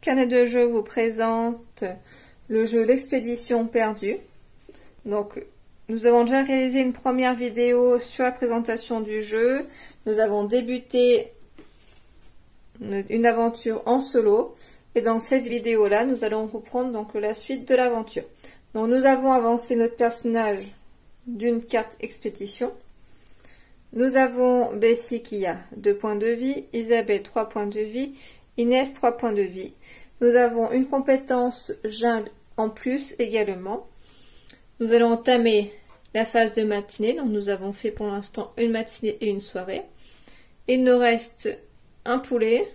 Carnet de jeu vous présente le jeu L'expédition perdue. Donc, nous avons déjà réalisé une première vidéo sur la présentation du jeu. Nous avons débuté une aventure en solo. Et dans cette vidéo-là, nous allons reprendre donc la suite de l'aventure. Donc, nous avons avancé notre personnage d'une carte expédition. Nous avons Bessie qui a 2 points de vie, Isabelle 3 points de vie, Inès 3 points de vie. Nous avons une compétence jungle en plus également. Nous allons entamer la phase de matinée. Donc nous avons fait pour l'instant une matinée et une soirée. Il nous reste un poulet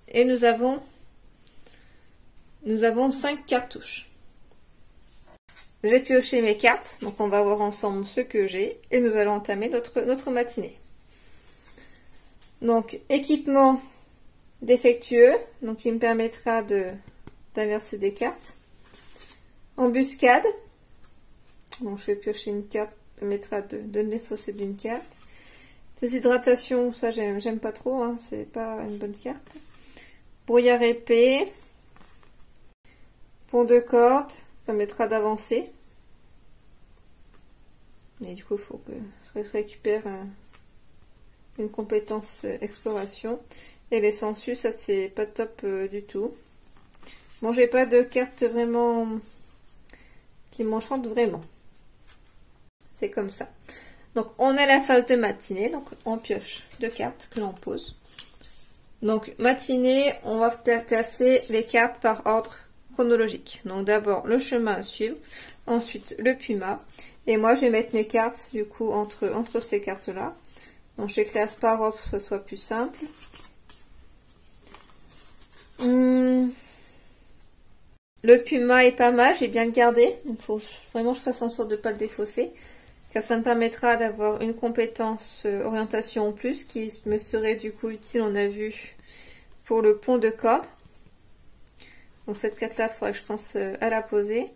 et nous avons 5 cartouches. J'ai pioché mes cartes, donc on va voir ensemble ce que j'ai et nous allons entamer notre matinée. Donc équipement défectueux, donc qui me permettra d'inverser des cartes. Embuscade, bon je vais piocher une carte, qui permettra de défausser d'une carte. Déshydratation, ça j'aime pas trop, hein, c'est pas une bonne carte. Brouillard épais. Pont de corde, permettra d'avancer. Et du coup, il faut que je récupère une compétence exploration. Et les sangsues, ça c'est pas top du tout. Bon, j'ai pas de carte vraiment qui m'enchante vraiment. C'est comme ça. Donc, on a la phase de matinée. Donc, on pioche 2 cartes que l'on pose. Donc, matinée, on va classer les cartes par ordre chronologique. Donc d'abord le chemin à suivre, ensuite le puma, et moi je vais mettre mes cartes du coup entre ces cartes là. Donc je les classe par ordre pour que ce soit plus simple. Le puma est pas mal, j'ai bien le gardé, donc faut vraiment que je fasse en sorte de ne pas le défausser, car ça me permettra d'avoir une compétence orientation en plus qui me serait du coup utile, on a vu, pour le pont de corde. Donc cette carte là, il faudrait que je pense à la poser.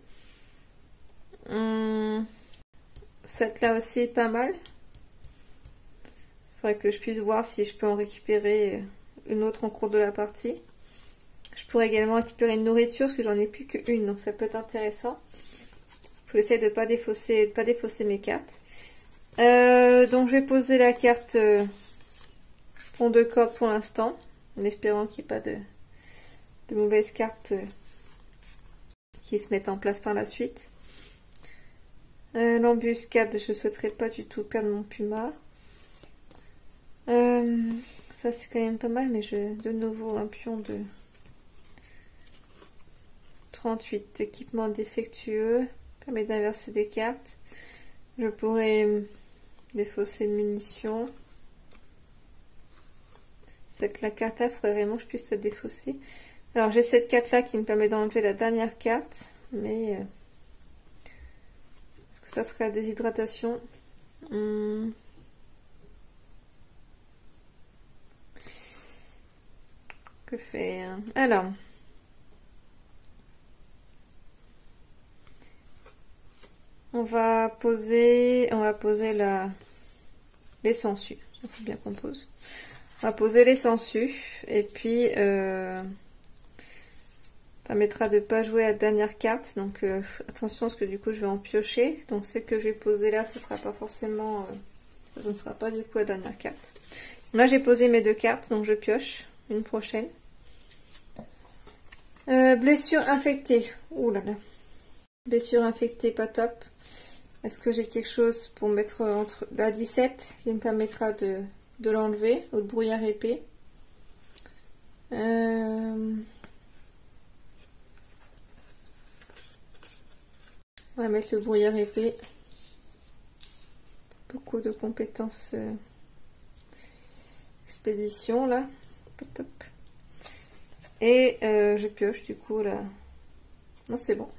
Cette là aussi est pas mal. Il faudrait que je puisse voir si je peux en récupérer une autre en cours de la partie. Je pourrais également récupérer une nourriture parce que j'en ai plus qu'une, donc ça peut être intéressant. Il faut essayer de pas défausser mes cartes. Donc je vais poser la carte pont de corde pour l'instant, en espérant qu'il n'y ait pas de mauvaises cartes qui se mettent en place par la suite. L'embuscade, je ne souhaiterais pas du tout perdre mon puma. Ça c'est quand même pas mal, mais de nouveau un pion de 38. Équipement défectueux, permet d'inverser des cartes. Je pourrais défausser une munition. La carte là, il faudrait vraiment que je puisse la défausser. Alors j'ai cette carte là qui me permet d'enlever la dernière carte, mais est-ce que ça serait la déshydratation? Que faire? Alors on va poser les sangsues. Il faut bien qu'on pose. On va poser les sangsues et puis permettra de ne pas jouer à la dernière carte. Donc attention parce que du coup je vais en piocher. Donc celle que je vais poser là, ce sera pas forcément, ça ne sera pas du coup la dernière carte. Là j'ai posé mes 2 cartes, donc je pioche une prochaine. Blessure infectée. Ouh là là. Blessure infectée, pas top. Est-ce que j'ai quelque chose pour mettre entre la 17 qui me permettra de l'enlever, ou le brouillard épais? On va mettre le brouillard épais. Beaucoup de compétences expédition là. Top. Et je pioche du coup là. Non c'est bon,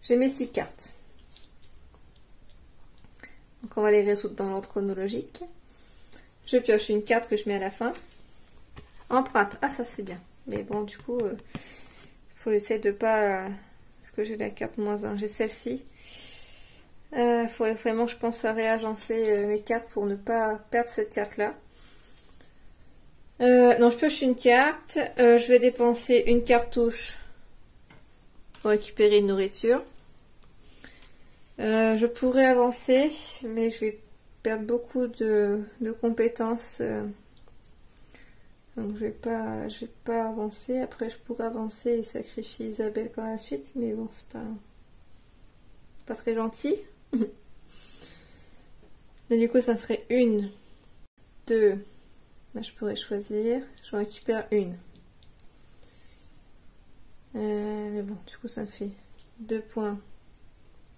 j'ai mes 6 cartes. Donc on va les résoudre dans l'ordre chronologique. Je pioche une carte que je mets à la fin. Empreinte, ah ça c'est bien. Mais bon du coup, il faut essayer de pas... Parce que j'ai la carte -1, j'ai celle-ci. Il faudrait vraiment, je pense, à réagencer mes cartes pour ne pas perdre cette carte-là. Non, je pioche une carte. Je vais dépenser une cartouche pour récupérer une nourriture. Je pourrais avancer, mais je vais perdre beaucoup de compétences. Donc je vais pas avancer. Après je pourrais avancer et sacrifier Isabelle par la suite, mais bon, c'est pas très gentil. Et du coup ça me ferait 1, 2. Là je pourrais choisir. J'en récupère une. Mais bon, du coup ça me fait 2 points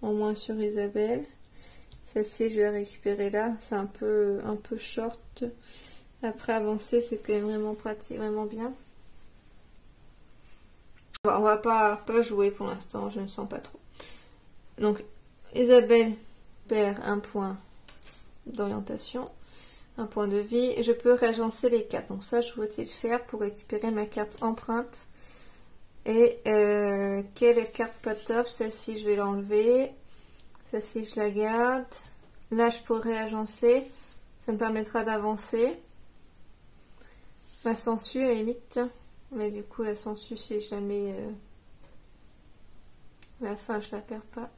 en moins sur Isabelle. Celle-ci je vais récupérer là. C'est un peu short. Après avancer, c'est quand même vraiment pratique, vraiment bien. Bon, on va pas jouer pour l'instant, je ne sens pas trop. Donc Isabelle perd un point d'orientation, un point de vie. Et je peux réagencer les 4. Donc ça, je voulais le faire pour récupérer ma carte empreinte. Et quelle carte pas top? Celle-ci, je vais l'enlever. Celle-ci, je la garde. Là, je pourrais réagencer. Ça me permettra d'avancer. Ma sangsue à la limite, mais du coup la sangsue si je la mets la fin je la perds pas.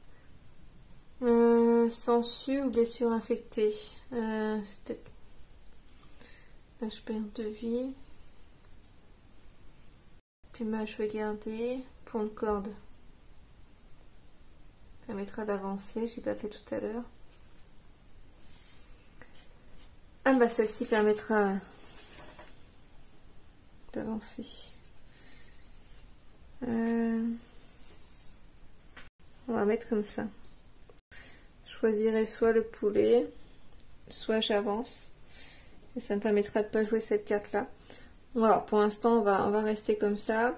Sangsue ou blessure infectée, là je perds 2 vies. Puis moi je vais garder pour une corde, ça permettra d'avancer, j'ai pas fait tout à l'heure. Ah bah celle-ci permettra d'avancer. On va mettre comme ça. Je choisirai soit le poulet, soit j'avance. Et ça me permettra de pas jouer cette carte là. Voilà, pour l'instant on va rester comme ça.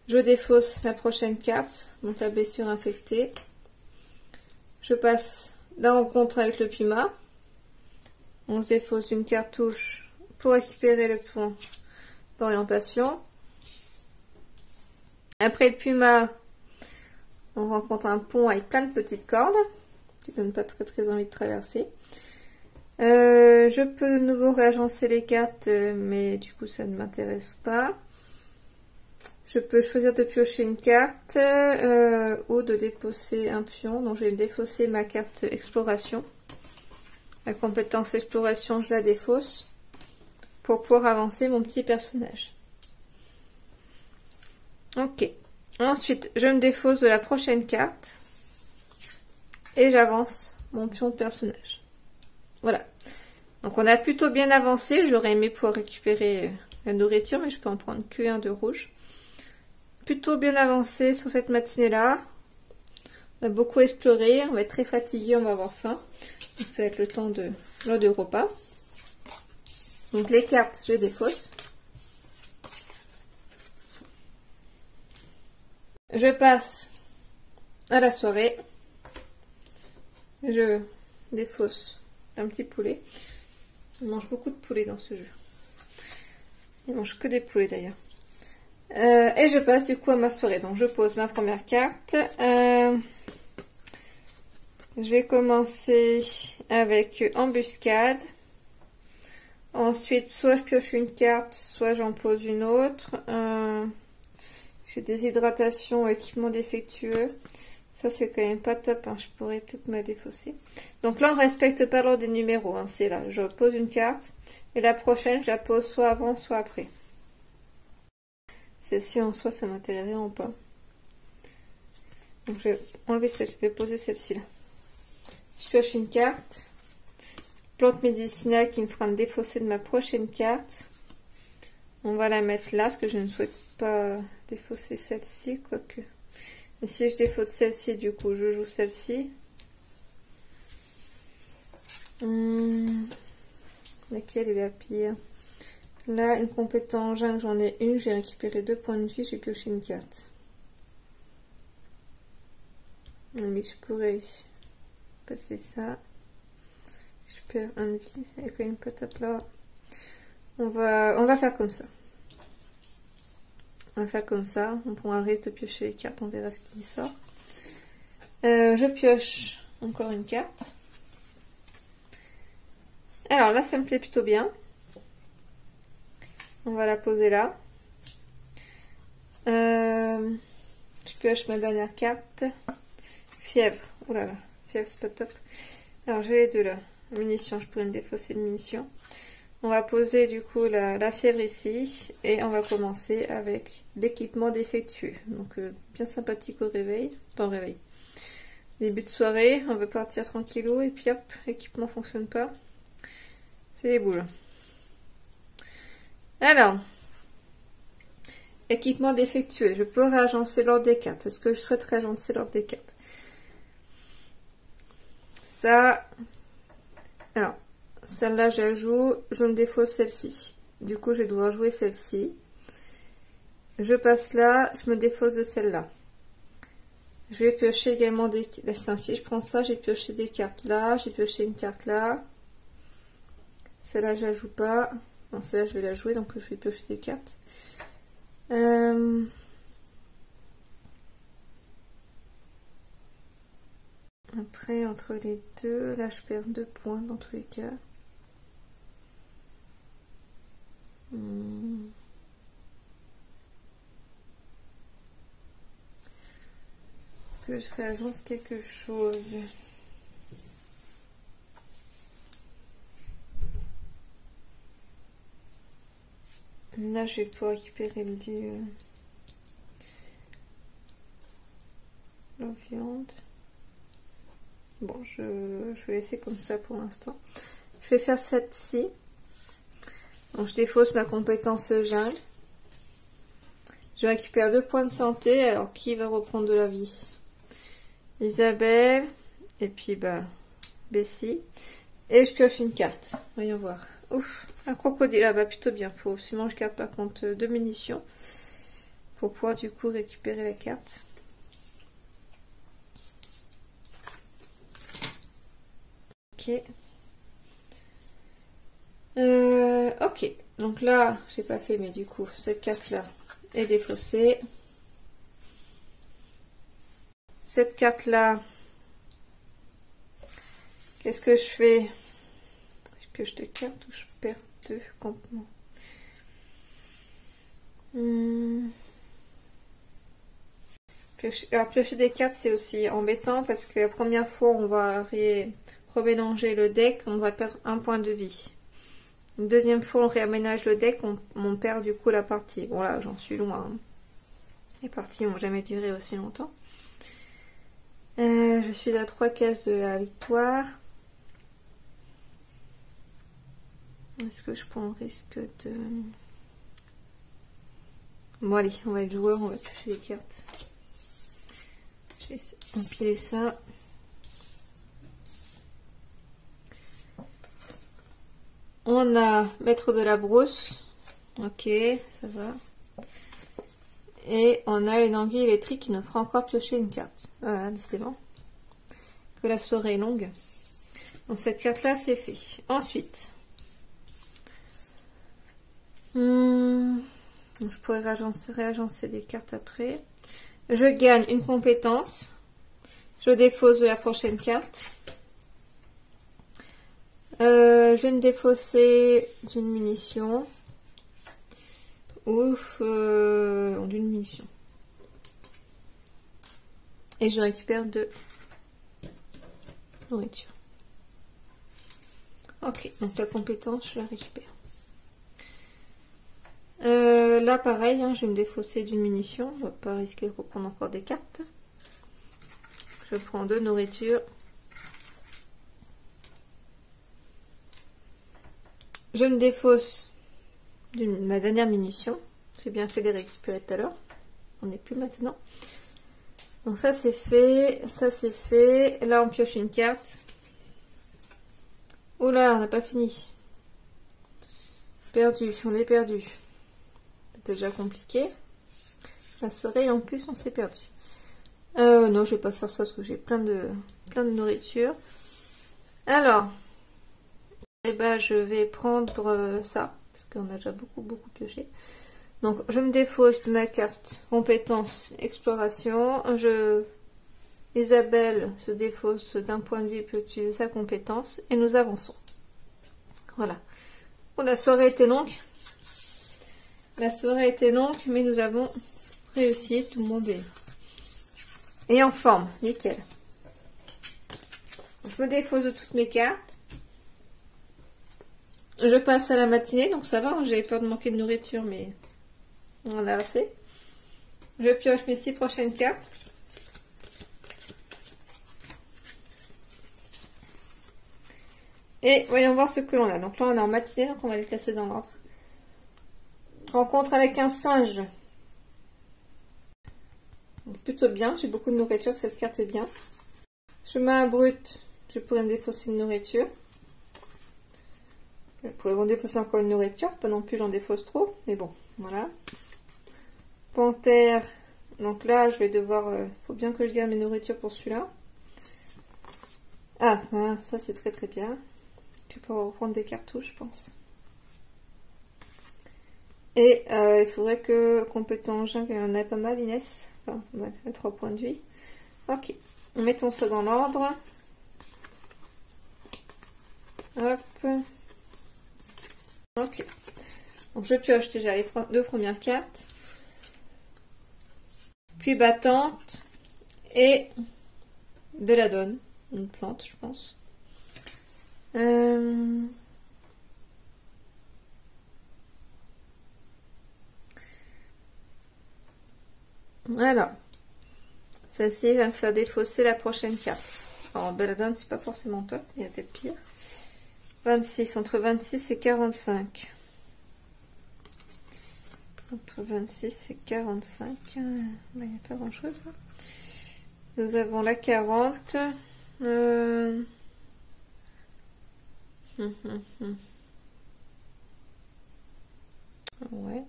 Je défausse la prochaine carte, donc la blessure infectée. Je passe la rencontre avec le puma. On se défausse une cartouche pour récupérer le point d'orientation. Après le puma, on rencontre un pont avec plein de petites cordes qui ne donnent pas très envie de traverser. Je peux de nouveau réagencer les cartes, mais du coup ça ne m'intéresse pas. Je peux choisir de piocher une carte ou de défausser un pion. Donc je vais défausser ma carte exploration. La compétence exploration, je la défausse pour pouvoir avancer mon petit personnage. Ok. Ensuite, je me défausse de la prochaine carte et j'avance mon pion de personnage. Voilà. Donc on a plutôt bien avancé. J'aurais aimé pouvoir récupérer la nourriture, mais je peux en prendre qu'un de rouge. Plutôt bien avancé sur cette matinée-là. On a beaucoup exploré. On va être très fatigué, on va avoir faim. Donc ça va être le temps de l'heure de repas. Donc les cartes, je les défausse. Je passe à la soirée. Je défausse un petit poulet. On mange beaucoup de poulet dans ce jeu. Il mange que des poulets d'ailleurs. Et je passe du coup à ma soirée. Donc je pose ma première carte. Je vais commencer avec embuscade. Ensuite, soit je pioche une carte, soit j'en pose une autre. J'ai déshydratation, équipement défectueux. Ça, c'est quand même pas top. Hein. Je pourrais peut-être me défausser. Donc là, on respecte pas l'ordre des numéros. Hein. C'est là. Je pose une carte. Et la prochaine, je la pose soit avant, soit après. Celle-ci en soi, ça m'intéresse vraiment pas. Donc je vais enlever celle, je vais poser celle-ci là. Je pioche une carte. Plante médicinale qui me fera me défausser de ma prochaine carte. On va la mettre là, parce que je ne souhaite pas défausser celle-ci, quoique. Mais si je défausse celle-ci, du coup, je joue celle-ci. Laquelle est la pire? Là, une compétence jungle, j'en ai une. J'ai récupéré 2 points de vie, j'ai pioché une carte. Mais je pourrais passer ça. Je perds 1 de vie. Elle est quand même pas top là. On va faire comme ça. On va faire comme ça. On prendra le risque de piocher les cartes. On verra ce qui sort. Je pioche encore une carte. Alors là, ça me plaît plutôt bien. On va la poser là. Je pioche ma dernière carte. Fièvre. Oh là là, fièvre, c'est pas top. Alors, j'ai les deux là. Munitions, je pourrais me défausser de munitions. On va poser du coup la fièvre ici. Et on va commencer avec l'équipement défectueux. Donc, bien sympathique au réveil. Pas au réveil. Début de soirée, on veut partir tranquillou. Et puis hop, l'équipement fonctionne pas. C'est les boules. Alors, équipement défectueux. Je peux réagencer l'ordre des cartes. Est-ce que je souhaite réagencer l'ordre des cartes? Ça. Alors, celle-là, je la joue. Je me défausse celle-ci. Du coup, je vais devoir jouer celle-ci. Je passe là. Je me défausse de celle-là. Je vais piocher également des... Enfin, si je prends ça, j'ai pioché des cartes là. J'ai pioché une carte là. Celle-là, je la joue pas. Non, celle-là, je vais la jouer, donc je vais piocher des cartes. Après, entre les deux, là, je perds 2 points dans tous les cas. Que je réagence quelque chose. Là, je vais pouvoir récupérer la viande. Bon, je vais laisser comme ça pour l'instant. Je vais faire cette-ci. Donc, je défausse ma compétence jungle. Je récupère 2 points de santé. Alors, qui va reprendre de la vie? Isabelle. Et puis, Bessie. Et je pioche une carte. Voyons voir. Ouf, un crocodile. Ah bah, plutôt bien. Faut sinon je garde par contre 2 munitions. Pour pouvoir du coup récupérer la carte. Ok. Ok. Donc là, j'ai pas fait, mais du coup, cette carte-là est défaussée. Cette carte-là, qu'est-ce que je fais? Je pioche 2 cartes ou je perds 2 campements? Alors, piocher des cartes, c'est aussi embêtant parce que la première fois, on va remélanger le deck, on va perdre 1 point de vie. Une deuxième fois, on réaménage le deck, on perd du coup la partie. Bon là, j'en suis loin. Hein. Les parties n'ont jamais duré aussi longtemps. Je suis à 3 cases de la victoire. Est-ce que je prends le risque de... Bon allez, on va être joueur, on va piocher les cartes. Je vais empiler ça. On a maître de la brousse. Ok, ça va. Et on a une anguille électrique qui nous fera encore piocher une carte. Voilà, décidément. Que la soirée est longue. Donc cette carte-là, c'est fait. Ensuite. Je pourrais réagencer des cartes après. Je gagne une compétence. Je défausse de la prochaine carte. Je vais me défausser d'une munition. Ouf, d'une munition. Et je récupère 2 nourriture. Ok, donc la compétence, je la récupère. Là, pareil, hein, je vais me défausser d'une munition. On va pas risquer de reprendre encore des cartes. Je prends 2 nourritures. Je me défausse de ma dernière munition. J'ai bien fait de les récupérer tout à l'heure. On n'est plus maintenant. Donc ça c'est fait. Ça c'est fait. Là on pioche une carte. Oh là, on n'a pas fini. Perdu, on est perdu. C'était déjà compliqué. La soirée en plus on s'est perdu. Non, je vais pas faire ça parce que j'ai plein de nourriture. Alors, eh ben, je vais prendre ça parce qu'on a déjà beaucoup pioché. Donc, je me défausse de ma carte compétence exploration. Isabelle se défausse d'un point de vie et peut utiliser sa compétence et nous avançons. Voilà. Bon, la soirée était longue. La soirée était longue, mais nous avons réussi. Tout le monde est en forme. Nickel. Je me défausse de toutes mes cartes. Je passe à la matinée, donc ça va. J'avais peur de manquer de nourriture, mais on en a assez. Je pioche mes 6 prochaines cartes. Et voyons voir ce que l'on a. Donc là, on est en matinée, donc on va les classer dans l'ordre. Rencontre avec un singe. Donc, plutôt bien, j'ai beaucoup de nourriture, cette carte est bien. Chemin brut, je pourrais me défausser une nourriture. Je pourrais me défausser encore une nourriture, pas non plus j'en défausse trop, mais bon, voilà. Panthère, donc là je vais devoir, faut bien que je garde mes nourritures pour celui-là. Ah, ça c'est très très bien. Je vais pouvoir reprendre des cartouches, je pense. Et il faudrait que compétent jungle, il y en a pas mal, Inès. Enfin, pas mal, 3 points de vie. Ok, mettons ça dans l'ordre. Hop. Ok. Donc je pioche déjà les 2 premières cartes. Puis battante. Et de la donne. Une plante, je pense. Alors. Celle-ci va me faire défausser la prochaine carte. Alors, belladone, c'est pas forcément top. Il y a peut-être pire. 26. Entre 26 et 45. Entre 26 et 45. Il n'y a pas grand-chose. Hein. Nous avons la 40. Ouais.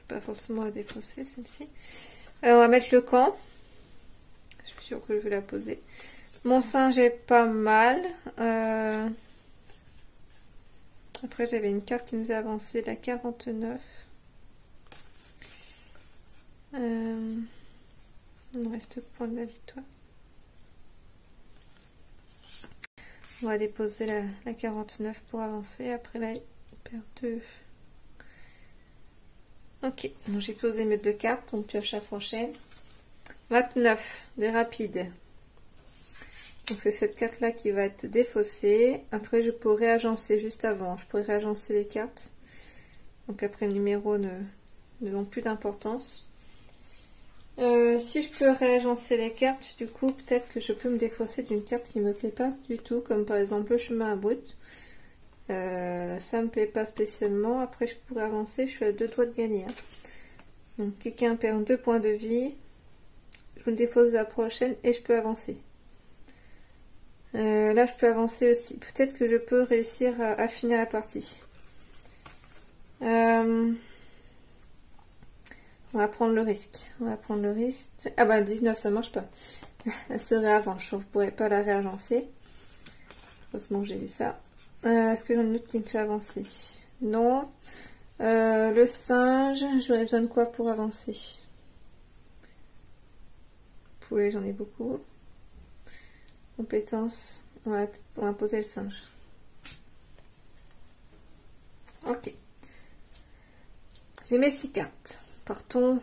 Pas forcément à défausser celle-ci. On va mettre le camp. Je suis sûre que je vais la poser. Mon singe est pas mal. Après j'avais une carte qui nous a avancé, la 49. Il me reste point de la victoire. On va déposer la 49 pour avancer. Après là, perd 2. Ok, donc j'ai posé mes 2 cartes, on pioche la prochaine. 29, des rapides. Donc c'est cette carte là qui va être défaussée. Après je peux réagencer juste avant, je pourrais réagencer les cartes. Donc après le numéro n'ont plus d'importance. Si je peux réagencer les cartes, du coup peut-être que je peux me défausser d'une carte qui me plaît pas du tout, comme par exemple le chemin brut. Ça me plaît pas spécialement. Après je pourrais avancer, je suis à 2 doigts de gagner. Hein. Donc quelqu'un perd 2 points de vie. Je me défausse de la prochaine et je peux avancer. Là je peux avancer aussi. Peut-être que je peux réussir à finir la partie. On va prendre le risque. On va prendre le risque. Ah bah 19 ça marche pas. Elle serait avant. Je ne pourrais pas la réagencer. Heureusement que j'ai vu ça. Est-ce que j'en ai une autre qui me fait avancer? Non. Le singe, j'aurais besoin de quoi pour avancer? Poulet, j'en ai beaucoup. Compétences, on va poser le singe. Ok. J'ai mes 6 cartes. Partons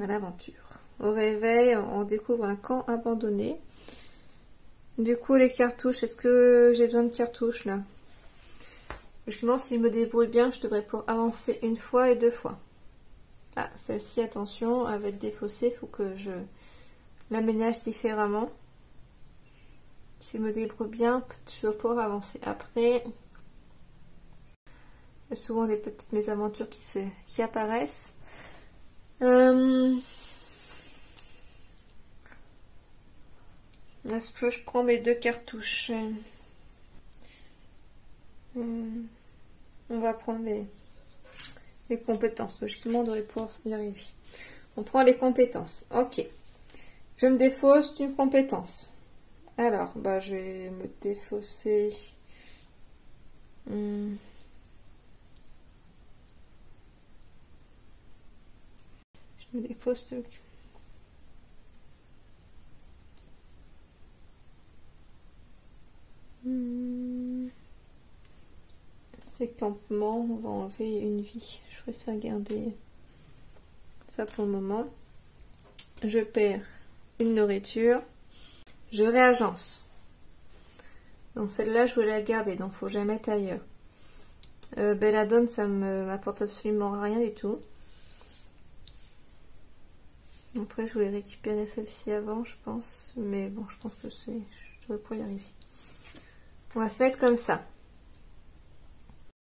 à l'aventure. Au réveil, on découvre un camp abandonné. Du coup, les cartouches, est-ce que j'ai besoin de cartouches là? Logiquement, si je me débrouille bien, je devrais pouvoir avancer 1 fois et 2 fois. Ah, celle-ci, attention, elle va être défaussée, il faut que je l'aménage différemment. Si je me débrouille bien, je vais pouvoir avancer. Après, il y a souvent des petites mésaventures qui apparaissent. Est-ce que je prends mes 2 cartouches? On va prendre les compétences. Logiquement, on devrait pouvoir y arriver. On prend les compétences. Ok. Je me défausse d'une compétence. Alors, bah, je vais me défausser. Je me défausse de... Ces campements, on va enlever une vie. Je préfère garder ça pour le moment. Je perds une nourriture. Je réagence. Donc celle-là, je voulais la garder, donc faut que je la mette ailleurs. Belladone, ça ne m'apporte absolument rien du tout. Après, je voulais récupérer celle-ci avant, je pense. Mais bon, je pense que je devrais pas y arriver. On va se mettre comme ça.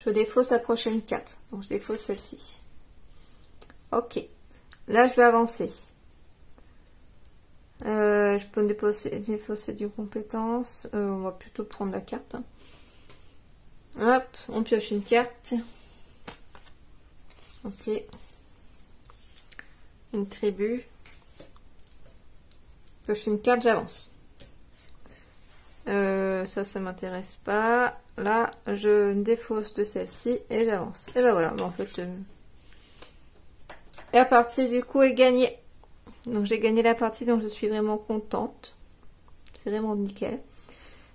Je défausse la prochaine carte. Donc je défausse celle-ci. Ok. Là, je vais avancer. Je peux me défausser d'une compétence. On va plutôt prendre la carte. Hop, on pioche une carte. Ok. Une tribu. Pioche une carte, j'avance. Ça m'intéresse pas. Là, je me défausse de celle-ci et j'avance. Et ben voilà, en fait, la partie du coup est gagnée. Donc j'ai gagné la partie, donc je suis vraiment contente. C'est vraiment nickel.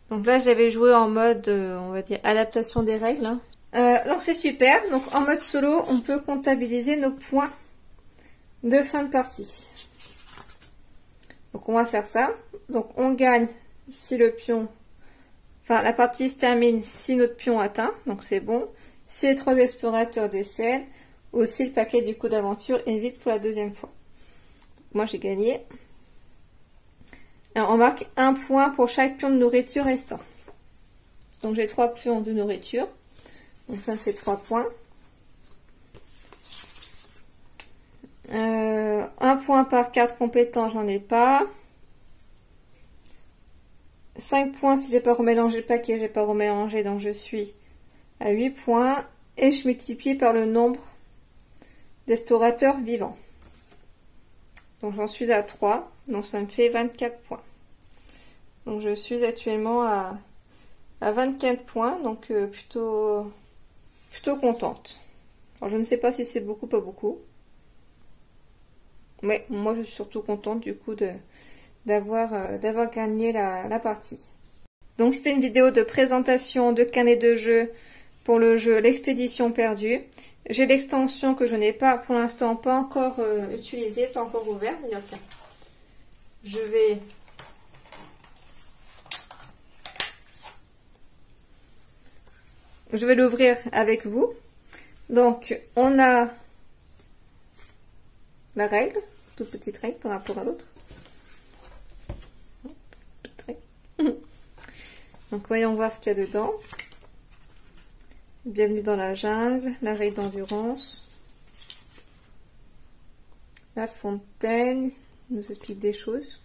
Donc là, j'avais joué en mode, on va dire, adaptation des règles. Donc c'est super. Donc en mode solo, on peut comptabiliser nos points de fin de partie. Donc on va faire ça. Donc on gagne si le pion... Enfin, la partie se termine si notre pion atteint, donc c'est bon. Si les 3 explorateurs décèdent, ou si le paquet du coup d'aventure est vide pour la deuxième fois. Moi, j'ai gagné. Alors, on marque 1 point pour chaque pion de nourriture restant. Donc, j'ai 3 pions de nourriture. Donc, ça me fait 3 points. 1 point par carte compétent, j'en ai pas. 5 points si j'ai pas remélangé le paquet, j'ai pas remélangé, donc je suis à 8 points. Et je multiplie par le nombre d'explorateurs vivants. Donc j'en suis à 3, donc ça me fait 24 points. Donc je suis actuellement à 24 points, donc plutôt contente. Alors je ne sais pas si c'est beaucoup, pas beaucoup. Mais moi je suis surtout contente du coup d'avoir gagné la partie. Donc c'était une vidéo de présentation de carnet de jeu pour le jeu L'expédition perdue. J'ai l'extension que je n'ai pas pour l'instant pas encore utilisée, pas encore ouverte. D'ailleurs, tiens, je vais l'ouvrir avec vous. Donc on a la règle, toute petite règle par rapport à l'autre. Donc voyons voir ce qu'il y a dedans. Bienvenue dans la jungle, la règle d'endurance. La fontaine nous explique des choses.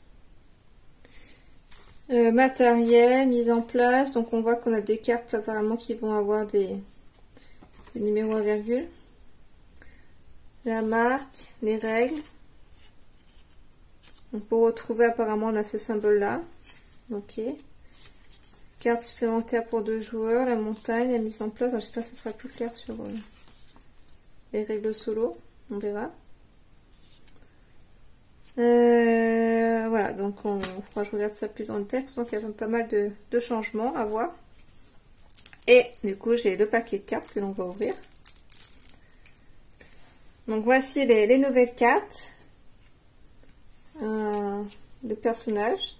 Matériel, mise en place. Donc on voit qu'on a des cartes apparemment qui vont avoir des numéros à virgule. La marque, les règles. Donc pour retrouver apparemment on a ce symbole là. Ok. Carte supplémentaire pour 2 joueurs, la montagne, la mise en place. J'espère que ça sera plus clair sur les règles solo. On verra. Voilà, donc je regarde ça plus en détail. Donc il y a pas mal de changements à voir. Et du coup, j'ai le paquet de cartes que l'on va ouvrir. Donc voici les nouvelles cartes de personnages.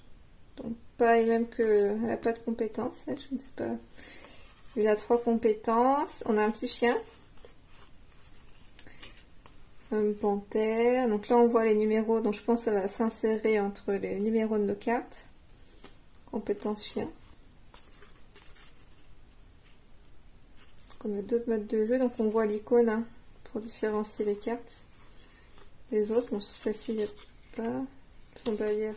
Donc pas les mêmes que... Elle n'a pas de compétences, elle, je ne sais pas. Il a 3 compétences. On a un petit chien. Une panthère. Donc là on voit les numéros. Donc je pense que ça va s'insérer entre les numéros de nos cartes. Compétence chien. Donc on a d'autres modes de jeu. Donc on voit l'icône hein, pour différencier les cartes des autres. Bon sur celle-ci il n'y a pas. Son barrière.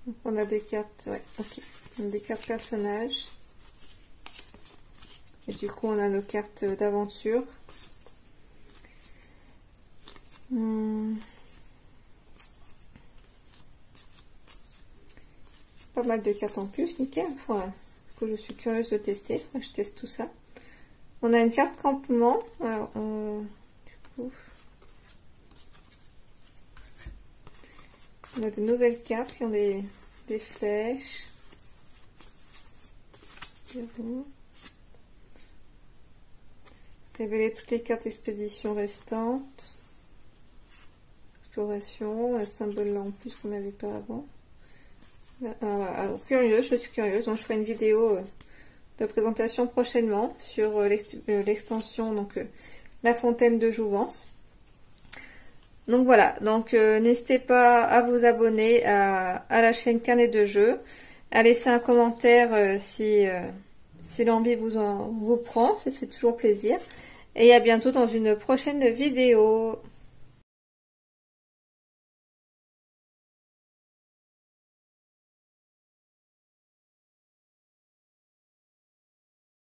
Donc on a des cartes, ouais, ok. On a des cartes personnages. Et du coup on a nos cartes d'aventure. Pas mal de cartes en plus, nickel. Voilà. Du coup je suis curieuse de tester. Je teste tout ça. On a une carte campement. Alors, du coup, on a de nouvelles cartes qui ont des flèches. Révéler toutes les cartes expédition restantes. Exploration, un symbole là en plus qu'on n'avait pas avant. Alors, curieuse, je suis curieuse, donc je ferai une vidéo de présentation prochainement sur l'extension, donc la fontaine de Jouvence. Donc voilà, donc n'hésitez pas à vous abonner à la chaîne Carnet de Jeux, à laisser un commentaire si l'envie vous prend, ça fait toujours plaisir. Et à bientôt dans une prochaine vidéo.